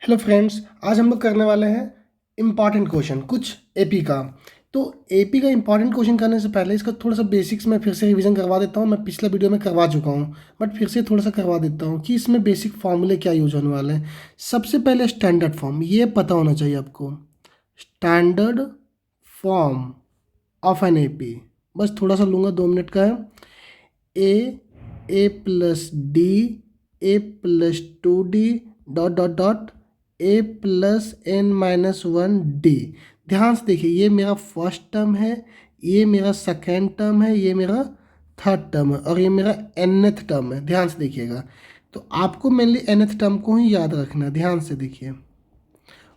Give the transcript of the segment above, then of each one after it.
Hello friends, आज हम लोग करने वाले हैं इम्पॉर्टेंट क्वेश्चन कुछ एपी का। तो एपी का इम्पॉर्टेंट क्वेश्चन करने से पहले इसका थोड़ा सा बेसिक्स में फिर से रिवीजन करवा देता हूँ। मैं पिछला वीडियो में करवा चुका हूँ, बट फिर से थोड़ा सा करवा देता हूँ कि इसमें बेसिक फॉर्मूले क्या यूज होने वाले हैं। सबसे पहले स्टैंडर्ड फॉर्म ये पता होना चाहिए आपको। Standard form of N AP, बस थोड़ा सा लूँगा, 2 मिनट का है। A plus D, A plus 2d, dot dot dot, A plus N minus 1d। ध्यान से देखिए, ये मेरा फर्स्ट टर्म है, ये मेरा सेकेंड टर्म है, ये मेरा थर्ड टर्म है और ये मेरा nth टर्म है। ध्यान से देखिएगा, तो आपको मेनली nth टर्म को ही याद रखना है। ध्यान से देखिए,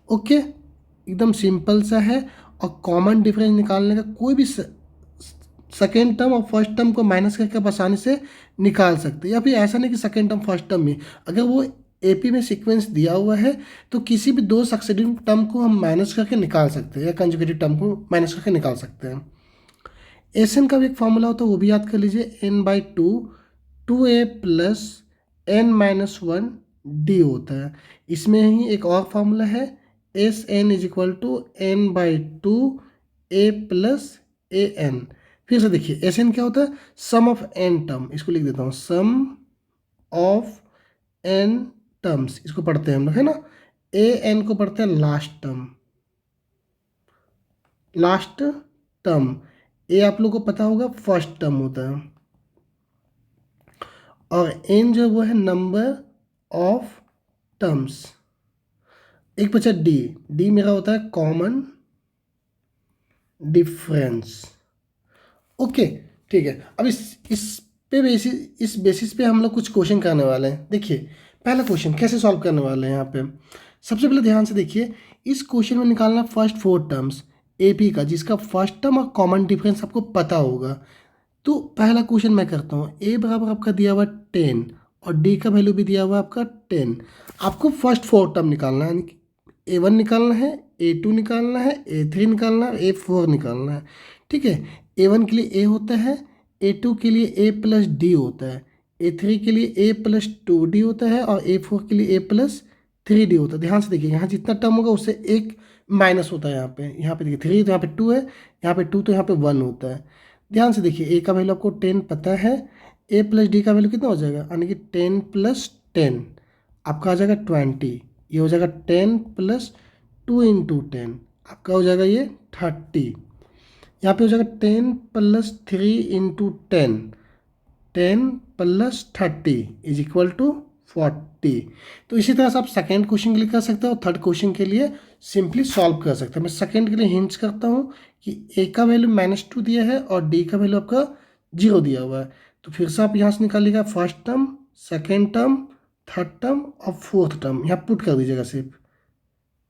ओके, एकदम सिंपल सा है। और कॉमन डिफरेंस निकालने का कोई भी सेकेंड टर्म और फर्स्ट टर्म को माइनस करके आप आसानी से निकाल सकते हैं। या फिर ऐसा नहीं कि सेकेंड टर्म फर्स्ट टर्म में, अगर वो एपी में सीक्वेंस दिया हुआ है तो किसी भी दो सक्सेसिव टर्म को हम माइनस करके निकाल सकते हैं या कंजुगेटिव टर्म को माइनस करके निकाल सकते हैं। एस एन का भी एक फॉर्मूला होता है, वो भी याद कर लीजिए। n/2 2a plus n minus 1d होता है। इसमें ही एक और फॉर्मूला है, S N is equal to n/2 a plus A N. फिर से देखिए, एस एन क्या होता है? Sum of N term. इसको लिख देता हूँ, सम ऑफ एन टर्म्स। इसको पढ़ते हैं हम लोग, है ना। ए एन को पढ़ते हैं लास्ट टर्म। लास्ट टर्म ए आप लोग को पता होगा फर्स्ट टर्म होता है, और एन जो वो है नंबर ऑफ टर्म्स। एक बचा डी, डी मेरा होता है कॉमन डिफरेंस। ओके, ठीक है। अब इस बेसिस पे हम लोग कुछ क्वेश्चन करने वाले हैं। देखिए, पहला क्वेश्चन कैसे सॉल्व करने वाले हैं यहाँ पे। सबसे पहले ध्यान से देखिए, इस क्वेश्चन में निकालना फर्स्ट 4 टर्म्स एपी का, जिसका फर्स्ट टर्म और कॉमन डिफरेंस आपको पता होगा। तो पहला क्वेश्चन मैं करता हूँ। ए बराबर आपका दिया हुआ 10 और डी का वैल्यू भी दिया हुआ आपका 10। आपको फर्स्ट 4 टर्म निकालना है, यानी कि A1 निकालना है, A2 निकालना है, A3 निकालना है, A4 निकालना है। ठीक है, A1 के लिए A होता है, A2 के लिए A प्लस डी होता है, A3 के लिए A प्लस 2d होता है और A4 के लिए A प्लस 3d होता है। ध्यान से देखिए, यहाँ जितना टर्म होगा उससे एक माइनस होता है। यहाँ पे देखिए 3 तो यहाँ पे 2 है, यहाँ पे 2 तो यहाँ पे 1 होता है। ध्यान से देखिए, ए का वैल्यू आपको 10 पता है, ए प्लस डी का वैल्यू कितना हो जाएगा, यानी कि 10 प्लस 10 आपका आ जाएगा 20। ये हो जाएगा 10 प्लस 2 इंटू 10, आपका हो जाएगा ये 30। यहाँ पे हो जाएगा 10 plus 3 into 10, 10 plus 30 is equal to 40। तो इसी तरह से आप सेकेंड क्वेश्चन के लिए कर सकते हो और थर्ड क्वेश्चन के लिए सिंपली सॉल्व कर सकते हैं। मैं सेकेंड के लिए हिंट्स करता हूँ कि ए का वैल्यू -2 दिया है और डी का वैल्यू आपका 0 दिया हुआ है। तो फिर से आप यहाँ से निकालिएगा first term, second term, third term और फोर्थ टर्म यहाँ पुट कर दीजिएगा। सिर्फ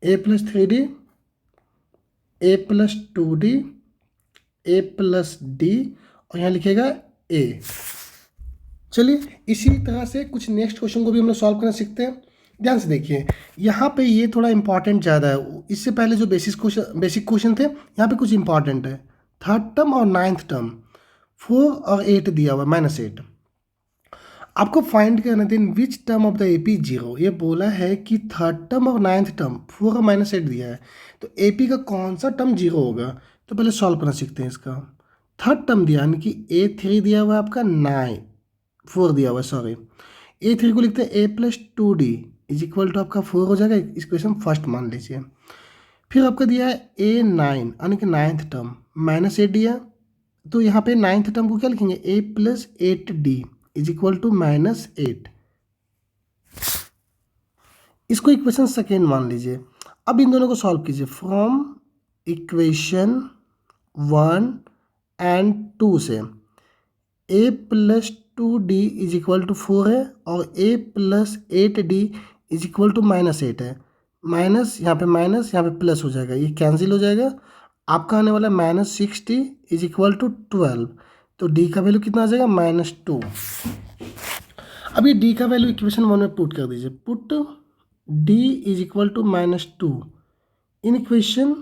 A plus 3d, A plus 2d, A plus D और यहाँ लिखेगा ए। चलिए, इसी तरह से कुछ नेक्स्ट क्वेश्चन को भी हम लोग सॉल्व करना सीखते हैं। ध्यान से देखिए, यहाँ पे ये थोड़ा इंपॉर्टेंट ज़्यादा है। इससे पहले जो बेसिक क्वेश्चन थे, यहाँ पे कुछ इंपॉर्टेंट है। थर्ड टर्म और नाइन्थ टर्म, 4 और 8 दिया हुआ, -8। आपको फाइंड करना दिन which term of the AP 0। ये बोला है कि थर्ड टर्म और नाइन्थ टर्म 4 और -8 दिया है, तो एपी का कौन सा टर्म 0 होगा। तो पहले सॉल्व करना सीखते हैं इसका। थर्ड टर्म दिया, यानी कि A3 दिया हुआ है आपका 4 दिया हुआ है, सॉरी। A3 को लिखते हैं A plus 2d is equal to आपका 4 हो जाएगा। इस क्वेश्चन फर्स्ट मान लीजिए। फिर आपका दिया है A9, यानी कि नाइन्थ टर्म, -8 दिया। तो यहाँ पे नाइन्थ टर्म को क्या लिखेंगे, A plus 8d is equal to -8। इसको इक्वेशन सेकेंड मान लीजिए। अब इन दोनों को सॉल्व कीजिए फ्रॉम इक्वेशन 1 एंड 2 से। A plus 2d is equal to 4 है और A plus 8d is equal to -8 है। माइनस यहाँ पे प्लस हो जाएगा, ये कैंसिल हो जाएगा। आपका आने वाला है -60 इज इक्वल टू 12। तो d का वैल्यू कितना आ जाएगा, -2। अब ये d का वैल्यू इक्वेशन 1 में पुट कर दीजिए। Put d is equal to -2 in equation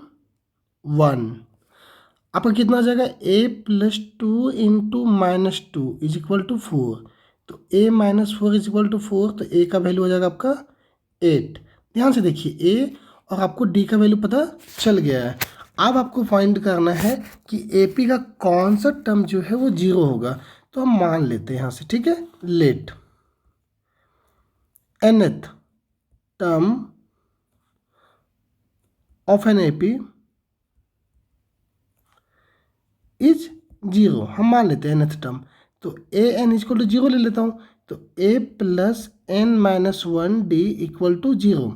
1। आपका कितना आ जाएगा, a plus 2 into -2 is equal to 4। तो a -4 इज इक्वल टू 4, तो a का वैल्यू हो जाएगा आपका 8। ध्यान से देखिए, ए और आपको डी का वैल्यू पता चल गया है। अब आपको फाइंड करना है कि ए पी का कौन सा टर्म जो है वो 0 होगा। तो हम मान लेते हैं यहाँ से, ठीक है, let nth term of N A P is 0। हम मान लेते हैं nth टर्म, तो ए एन इजक्वल टू 0 ले लेता हूँ। तो a plus N minus 1d equal to 0।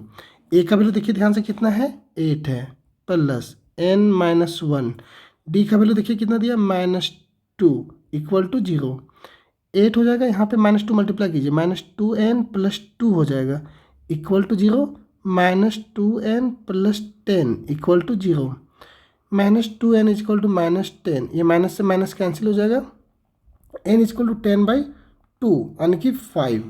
A का वैल्यू देखिए ध्यान से कितना है, 8 है, प्लस n माइनस 1, डी का वैल्यू देखिए कितना दिया, -2 इक्वल टू 0। 8 हो जाएगा, यहाँ पे -2 मल्टीप्लाई कीजिए, -2n प्लस 2 हो जाएगा equal to 0, -2n plus 10 equal to 0, -2n equal to -10, ये माइनस से माइनस कैंसिल हो जाएगा, n इक्वल टू 10/2 यानी कि 5।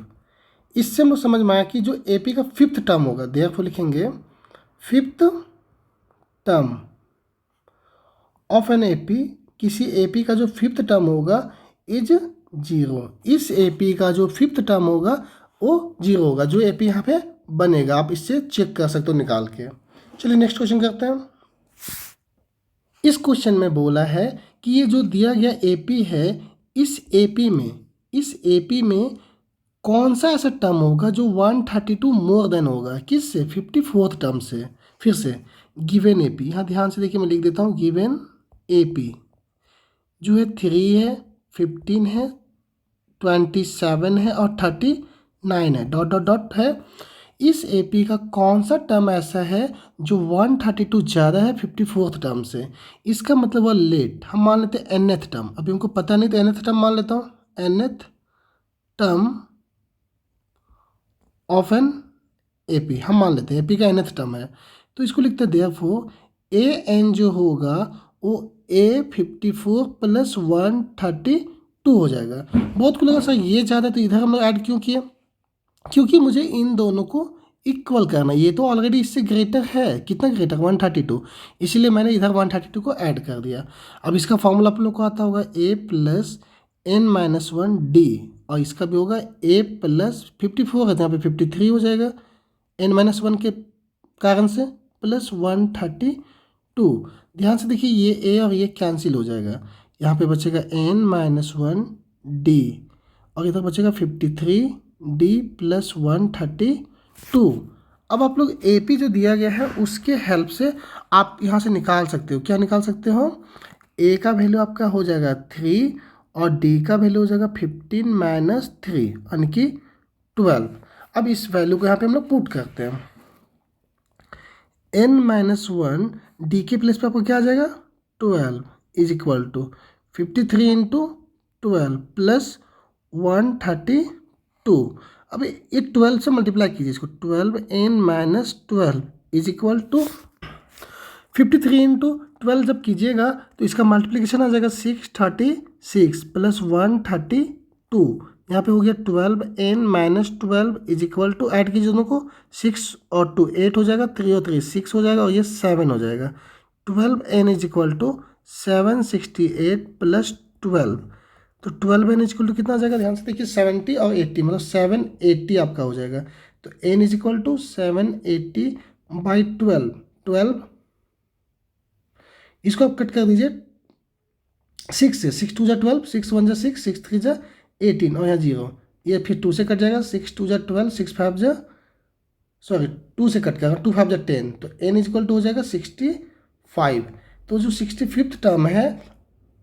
इससे हम लोग समझ में आया कि जो ए पी का फिफ्थ टर्म होगा, देयरफॉर लिखेंगे fifth term of N A P, किसी ए पी का जो फिफ्थ टर्म होगा इज 0। इस ए पी का जो फिफ्थ टर्म होगा वो 0 होगा, जो ए पी यहाँ पे बनेगा। आप इससे चेक कर सकते हो निकाल के। चलिए नेक्स्ट क्वेश्चन करते हैं। इस क्वेश्चन में बोला है कि ये जो दिया गया ए पी है, इस ए पी में कौन सा ऐसा टर्म होगा जो 132 मोर देन होगा, किससे, 54th टर्म से। फिर से गिवन ए पी, यहाँ ध्यान से देखिए, मैं लिख देता हूँ, गिवन ए पी जो है 3 है, 15 है, 27 है और 39 है, डॉट डॉट डॉट है। इस ए पी का कौन सा टर्म ऐसा है जो 132 ज़्यादा है 54th टर्म से। इसका मतलब वो लेट, हम मान लेते हैं nth टर्म, अभी हमको पता नहीं तो nth टर्म मान लेता हूँ, nth term of N A P हम मान लेते हैं, ए पी का nth टर्म है। तो इसको लिखते हैं देयरफॉर ए एन जो होगा वो A54 प्लस 132 हो जाएगा। बहुत को लगा सर ये ज़्यादा, तो इधर हम लोग ऐड क्यों किए, क्योंकि मुझे इन दोनों को इक्वल करना। ये तो ऑलरेडी इससे ग्रेटर है, कितना ग्रेटर, 132, इसीलिए मैंने इधर 132 को ऐड कर दिया। अब इसका फॉर्मूला आप लोग को आता होगा a plus N minus 1d, और इसका भी होगा a प्लस 54 है तो यहाँ पे 53 हो जाएगा n माइनस 1 के कारण से, प्लस 132। ध्यान से देखिए, ये a और ये कैंसिल हो जाएगा, यहाँ पे बचेगा n माइनस 1d और इधर बचेगा 53d प्लस 132। अब आप लोग ए पी जो दिया गया है उसके हेल्प से आप यहाँ से निकाल सकते हो। क्या निकाल सकते हो, ए का वैल्यू आपका हो जाएगा 3 और डी का वैल्यू हो जाएगा 15 माइनस 3 यानी कि 12। अब इस वैल्यू को यहाँ पे हम लोग पुट करते हैं, n माइनस 1 डी के प्लेस पे आपको क्या आ जाएगा, 12 is equal to 53 into 12 plus 132। अब ये 12 से मल्टीप्लाई कीजिए इसको, 12n minus 12 is equal to 53 into 12 जब कीजिएगा तो इसका मल्टीप्लिकेशन आ जाएगा 636 प्लस 132। यहाँ पे हो गया 12n minus 12 is equal to, add कीजिए दोनों को, 6 और 2 8 हो जाएगा, 3 और 3 6 हो जाएगा और ये 7 हो जाएगा। 12n is equal to 768 plus 12, तो 12n इज इक्वल टू कितना आ जाएगा, ध्यान से देखिए 70 और 80, मतलब 780 आपका हो जाएगा। तो n is equal to 780 by 12, इसको आप कट कर दीजिए 6 से, 6 2 जा 12, 6 1 जा 6, 6 3 जा 18 और यहाँ 0, ये फिर 2 से कट जाएगा, 6 2 जा 12, 6 5 जा, सॉरी 2 से कट करेगा, 2 5 जा 10, तो n इज इक्वल टू हो जाएगा 65। तो जो 65th टर्म है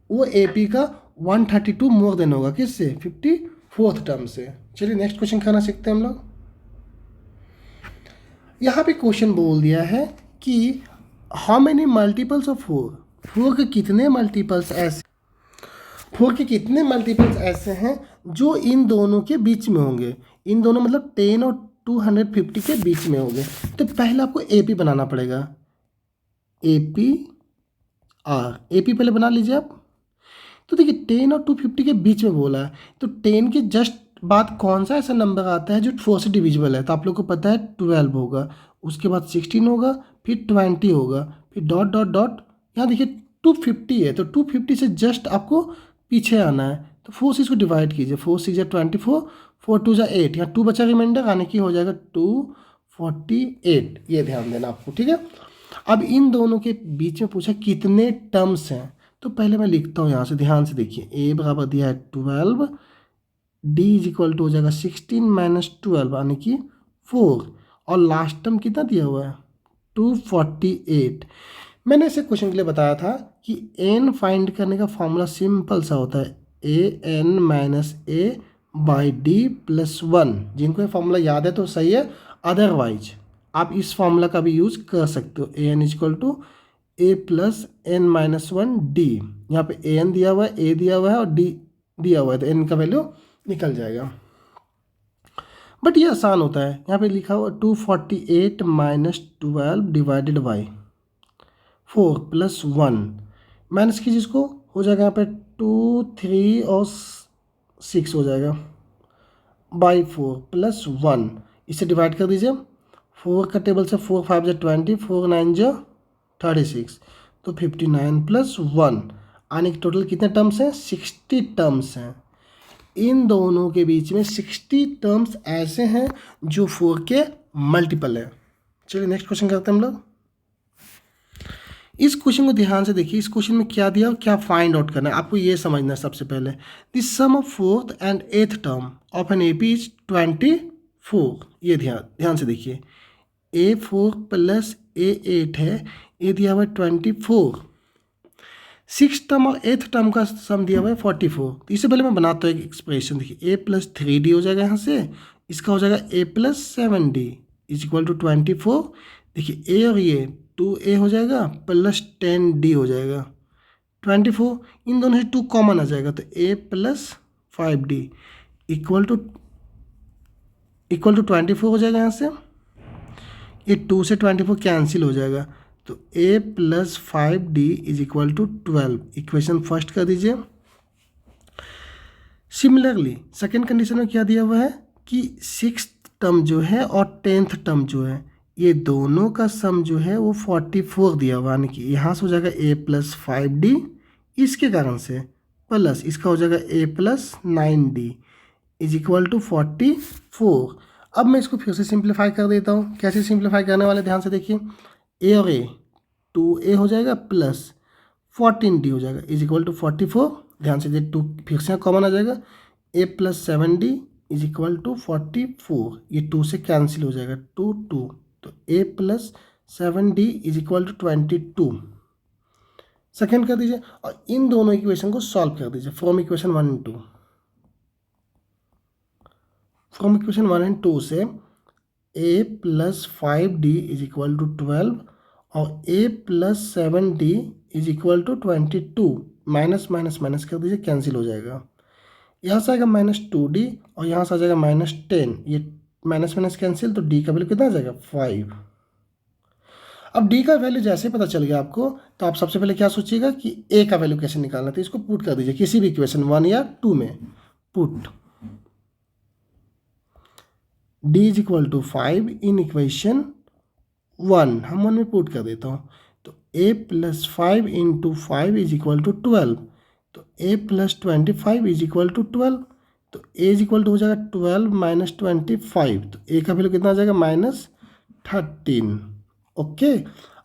वो ए पी का 132 मोर देन होगा, किससे, 54th टर्म से। चलिए नेक्स्ट क्वेश्चन करना सीखते हैं हम लोग। यहाँ पे क्वेश्चन बोल दिया है कि हाउ मेनी मल्टीपल्स ऑफ 4 के कितने मल्टीपल्स ऐसे, 4 के कितने मल्टीपल्स ऐसे हैं जो इन दोनों के बीच में होंगे। इन दोनों मतलब 10 और 250 के बीच में होंगे। तो पहले आपको ए पी बनाना पड़ेगा, ए पी पहले बना लीजिए आप। तो देखिए 10 और 250 के बीच में बोला है, तो 10 के जस्ट बाद कौन सा ऐसा नंबर आता है जो 4 से डिविजिबल है, तो आप लोग को पता है 12 होगा, उसके बाद 16 होगा, फिर 20 होगा, फिर डॉट डॉट डॉट, यहाँ देखिए 250 है, तो 250 से जस्ट आपको पीछे आना है। तो 4 से इसको डिवाइड कीजिए, 4 6 24, 4 2 8, यहाँ 2 बचा रिमाइंडर, आने की हो जाएगा 2 48, ये ध्यान देना आपको, ठीक है। अब इन दोनों के बीच में पूछा कितने टर्म्स हैं, तो पहले मैं लिखता हूँ यहाँ से, ध्यान से देखिए। ए बराबर दिया है 12, डी इज इक्वल टू हो जाएगा 16 माइनस 12 यानी कि 4, और लास्ट टर्म कितना दिया हुआ है 248। मैंने इसे क्वेश्चन के लिए बताया था कि एन फाइंड करने का फॉर्मूला सिंपल सा होता है, A N minus A by D plus 1। जिनको ये फॉर्मूला याद है तो सही है, अदरवाइज आप इस फॉर्मूला का भी यूज़ कर सकते हो। A N equal to A plus N minus 1 D. यहाँ पे ए एन दिया हुआ है, ए दिया हुआ है और डी दिया हुआ है, तो एन का वैल्यू निकल जाएगा। बट ये आसान होता है, यहाँ पे लिखा हुआ 248 minus 12 divided by 4 plus 1, minus कीजिए इसको, हो जाएगा यहाँ पे 2 3 और 6 हो जाएगा बाई 4 प्लस 1, इसे डिवाइड कर दीजिए। 4 का टेबल से 4 5 20, 4 9 36, तो 59 प्लस 1 आने के टोटल कितने टर्म्स हैं 60 टर्म्स हैं। इन दोनों के बीच में 60 टर्म्स ऐसे हैं जो 4 के मल्टीपल है। चलिए नेक्स्ट क्वेश्चन करते हैं हम लोग। इस क्वेश्चन को ध्यान से देखिए, इस क्वेश्चन में क्या दिया और क्या फाइंड आउट करना है आपको ये समझना है। सबसे पहले the sum of 4th and 8th term of N AP is 24। ये ध्यान से देखिए, A4 प्लस A8 है, ये दिया हुआ है 24। 6th टर्म और 8th टर्म का सम दिया हुआ है 44। तो इससे पहले मैं बनाता हूँ एक एक्सप्रेशन, देखिए a प्लस 3d हो जाएगा यहाँ से, इसका हो जाएगा a plus 7d is equal to 24। देखिए a और ये 2a हो जाएगा प्लस 10d हो जाएगा 24, इन दोनों से 2 कॉमन आ जाएगा, तो a plus 5d equal to 24 हो जाएगा। यहाँ से ये 2 से 24 कैंसिल हो जाएगा, तो a plus 5d is equal to 12। Equation first कर दीजिए। सिमिलरली सेकेंड कंडीशन में क्या दिया हुआ है कि 6th टर्म जो है और 10th टर्म जो है, ये दोनों का सम जो है वो 44 दिया हुआ, यानी कि यहाँ से हो जाएगा a प्लस 5d, इसके कारण से प्लस इसका हो जाएगा a plus 9d is equal to 44। अब मैं इसको फिर से सिंप्लीफाई कर देता हूँ। कैसे सिंप्लीफाई करने वाले ध्यान से देखिए, a और a 2a हो जाएगा प्लस 14d हो जाएगा इज इक्वल टू 44। ध्यान से देखिए 2 फिर से कॉमन आ जाएगा, a plus 7d is equal to 44। ये 2 से कैंसिल हो जाएगा 2 2, तो a plus 7d is equal to 22। Second कर दीजिए और इन दोनों इक्वेशन को सॉल्व कर दीजिए from equation 1 and 2। From equation 1 and 2 से a plus 5d is equal to 12 और a plus 7d is equal to 22। Minus minus minus कर दीजिए, कैंसिल हो जाएगा। यहाँ से आएगा माइनस 2d और यहाँ से आ जाएगा माइनस 10, ये माइनस माइनस कैंसिल, तो d का वैल्यू कितना आ जाएगा 5। अब d का वैल्यू जैसे पता चल गया आपको, तो आप सबसे पहले क्या सोचिएगा कि a का वैल्यू कैसे निकालना, तो इसको पुट कर दीजिए किसी भी इक्वेशन 1 या 2 में। Put d is equal to 5 in equation 1, हम 1 में पुट कर देता हूँ, तो a plus 5 into 5 is equal to 12, तो a plus 25 is equal to 12, तो a इज इक्वल टू हो जाएगा 12 माइनस 25, तो a का वैल्यू कितना आ जाएगा माइनस 13। ओके,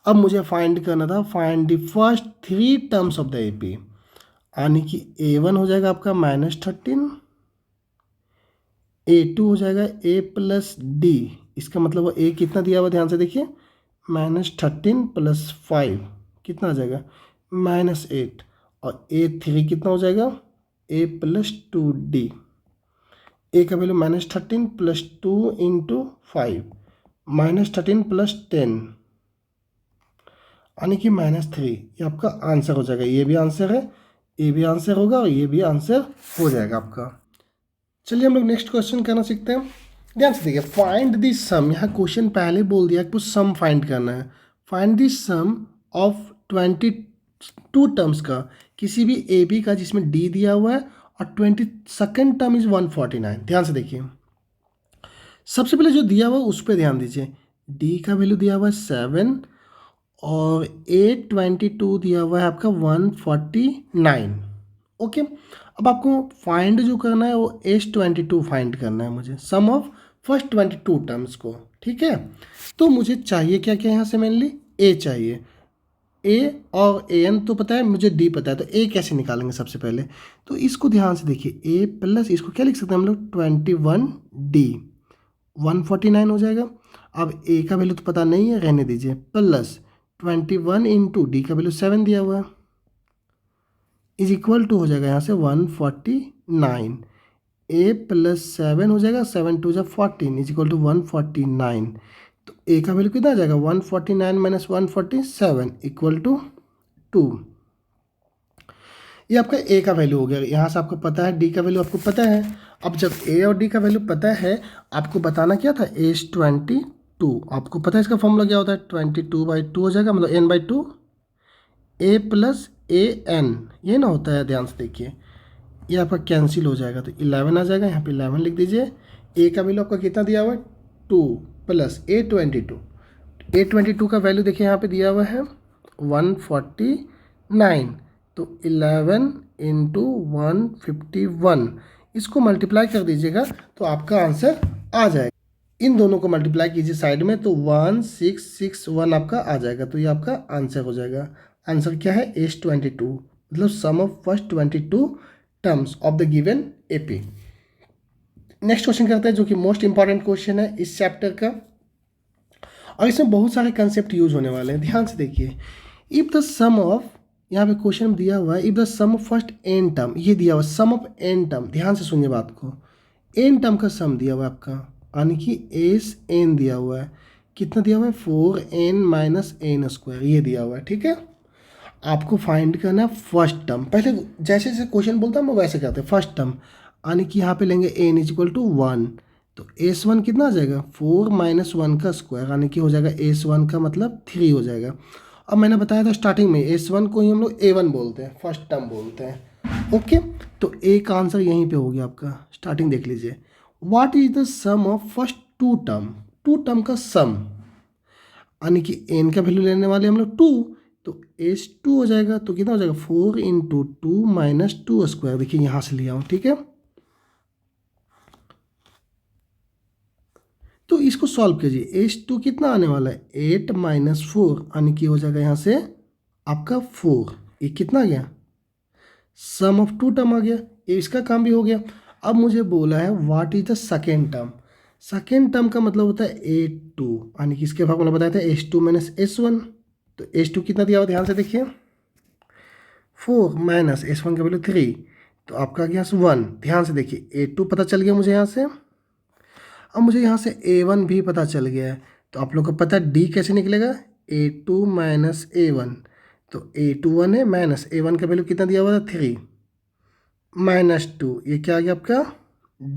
अब मुझे फाइंड करना था, find the first 3 terms of the AP, यानी कि a1 हो जाएगा आपका माइनस 13, a2 हो जाएगा a प्लस d, इसका मतलब वो a कितना दिया हुआ ध्यान से देखिए, माइनस 13 प्लस 5 कितना आ जाएगा माइनस 8, और a3 कितना हो जाएगा a प्लस 2d, a का value minus 13 plus 2 into 5, minus 13 plus 10 यानी कि माइनस 3। ये आपका आंसर हो जाएगा, ये भी आंसर है, ये भी आंसर होगा और ये भी आंसर हो जाएगा आपका। चलिए हम लोग नेक्स्ट क्वेश्चन करना सीखते हैं। ध्यान से देखिए, फाइंड द सम, यहाँ क्वेश्चन पहले बोल दिया कि कुछ सम फाइंड करना है। Find the sum of 22 terms का, किसी भी ए बी का जिसमें डी दिया हुआ है और 22nd टर्म इज 149। ध्यान से देखिए, सबसे पहले जो दिया हुआ है उस पर ध्यान दीजिए। डी का वैल्यू दिया हुआ है 7 और A22 दिया हुआ है आपका 149। ओके, अब आपको फाइंड जो करना है वो S22 फाइंड करना है मुझे, सम ऑफ फर्स्ट 22 टर्म्स को। ठीक है। तो मुझे चाहिए क्या क्या यहाँ से मेनली ए चाहिए, ए और ए एन तो पता है, मुझे डी पता है, तो ए कैसे निकालेंगे सबसे पहले। तो इसको ध्यान से देखिए, ए प्लस इसको क्या लिख सकते हैं हम लोग 21 डी 149 हो जाएगा। अब ए का वैल्यू तो पता नहीं है, रहने दीजिए, प्लस 21 इंटू डी का वैल्यू 7 दिया हुआ है इज इक्वल टू हो जाएगा यहाँ से 149। ए प्लस 7 हो जाएगा, 7 टू जा 14 इज इक्वल टू 149। तो ए का वैल्यू कितना आ जाएगा 149 माइनस 147 इक्वल टू 2। ये आपका ए का वैल्यू हो गया। यहाँ से आपको पता है डी का वैल्यू आपको पता है। अब जब ए और डी का वैल्यू पता है, आपको बताना क्या था, एज 22। आपको पता है इसका फॉर्मूला क्या होता है, 22/2 हो जाएगा, मतलब n/2 A plus A N, ये ना होता है, ध्यान से देखिए, ये आपका कैंसिल हो जाएगा तो 11 आ जाएगा, यहाँ पे 11 लिख दीजिए। ए का वैल्यू आपका कितना दिया हुआ है 2 प्लस A22 का वैल्यू देखिए यहाँ पे दिया हुआ है 149। तो 11 इंटू 151, इसको मल्टीप्लाई कर दीजिएगा तो आपका आंसर आ जाएगा। इन दोनों को मल्टीप्लाई कीजिए साइड में तो 1661 आपका आ जाएगा। तो ये आपका आंसर हो जाएगा। आंसर क्या है एज 22, मतलब sum of first 22 terms of the given AP. Next question करते हैं जो कि मोस्ट इंपॉर्टेंट क्वेश्चन है इस चैप्टर का, और इसमें बहुत सारे कंसेप्ट यूज होने वाले हैं। ध्यान से देखिए, इफ द सम ऑफ, यहाँ पे क्वेश्चन में दिया हुआ है if the sum of first N term, ये दिया हुआ सम ऑफ एन टर्म, ध्यान से सुनिए बात को, एन टर्म का सम दिया हुआ है आपका, यानी कि एस एन दिया हुआ है, कितना दिया हुआ है 4n माइनस एन स्क्वायर, ये दिया हुआ है। ठीक है, आपको फाइंड करना है फर्स्ट टर्म। पहले जैसे जैसे क्वेश्चन बोलता हूँ वैसे करते हैं। फर्स्ट टर्म यानी कि यहाँ पे लेंगे एन इज इक्वल टू 1, तो S1 कितना आ जाएगा 4 माइनस 1 का स्क्वायर, यानी कि हो जाएगा S1 का मतलब 3 हो जाएगा। अब मैंने बताया था स्टार्टिंग में S1 को ही हम लोग A1 बोलते हैं, फर्स्ट टर्म बोलते हैं। ओके, तो ए का आंसर यहीं पे हो गया आपका। स्टार्टिंग देख लीजिए, what is the sum of first two term का सम, यानी कि एन का वैल्यू लेने वाले हम लोग 2, तो S2 हो जाएगा। तो कितना हो जाएगा 4 इंटू 2 माइनस 2 स्क्वायर, देखिए यहाँ से लिया हूँ। ठीक है, तो इसको सॉल्व कीजिए। H2 कितना आने वाला है 8 माइनस 4, यानी कि हो जाएगा यहाँ से आपका 4। ये कितना आ गया, सम ऑफ टू टर्म आ गया, ये इसका काम भी हो गया। अब मुझे बोला है what is the second term. Second term का मतलब होता है A2, यानी कि इसके फॉर्मूला बताया था H2 माइनस S1। तो H2 कितना दिया हुआ ध्यान से देखिए, 4 माइनस S1 का वैल्यू 3, तो आपका गया 1। ध्यान से देखिए, A2 पता चल गया मुझे यहाँ से। अब मुझे यहाँ से A1 भी पता चल गया है, तो आप लोग को पता है D कैसे निकलेगा, A2 माइनस A1। तो A2 1 है, माइनस A1 का वैल्यू कितना दिया हुआ था 3 माइनस 2, ये क्या आ गया आपका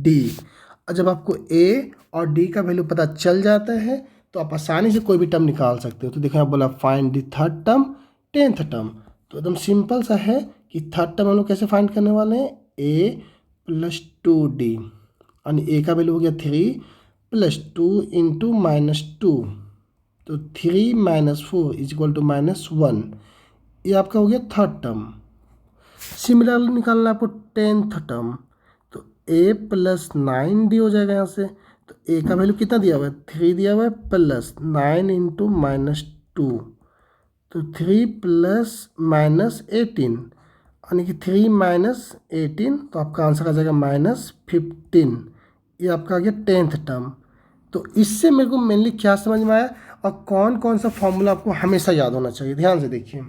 D। और जब आपको A और D का वैल्यू पता चल जाता है तो आप आसानी से कोई भी टर्म निकाल सकते हो। तो देखो आप बोला find the third term 10th term, तो एकदम सिंपल सा है कि थर्ड टर्म हम लोग कैसे फाइंड करने वाले हैं, A प्लस 2D, यानी ए का वैल्यू हो गया 3 प्लस 2 इंटू माइनस 2, तो 3 minus 4 is equal to minus 1, ये आपका हो गया थर्ड टर्म। सिमिलरली निकालना है आपको 10th टर्म, तो ए प्लस 9D हो जाएगा यहाँ से। तो ए का वैल्यू कितना दिया हुआ है 3 दिया हुआ है, प्लस 9 इंटू माइनस 2, तो 3 प्लस माइनस 18, यानी कि 3 माइनस 18, तो आपका आंसर आ जाएगा माइनस 15। ये आपका आ गया 10th टर्म। तो इससे मेरे को मेनली क्या समझ में आया और कौन कौन सा फॉर्मूला आपको हमेशा याद होना चाहिए। ध्यान से देखिए,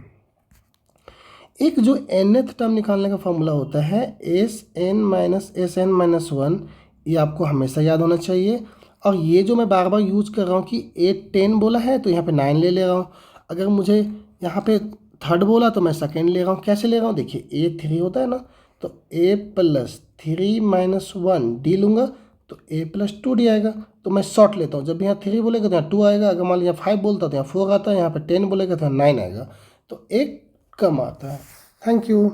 एक जो nth टर्म निकालने का फॉर्मूला होता है Sn माइनस Sn माइनस 1, ये आपको हमेशा याद होना चाहिए। और ये जो मैं बार बार यूज कर रहा हूँ कि 8 10 बोला है तो यहाँ पे 9 ले रहा हूँ, अगर मुझे यहाँ पे थर्ड बोला तो मैं सेकेंड ले रहा हूँ। कैसे ले रहा हूँ देखिए, A3 होता है ना, तो A प्लस 3 माइनस 1D लूँगा तो A प्लस 2D आएगा। तो मैं शॉर्ट लेता हूँ, जब यहाँ 3 बोलेगा तो यहाँ 2 आएगा, अगर मान लीजिए 5 बोलता तो यहाँ 4 आता है, यहाँ पे 10 बोलेगा तो यहाँ 9 आएगा, तो एक कम आता है। Thank you.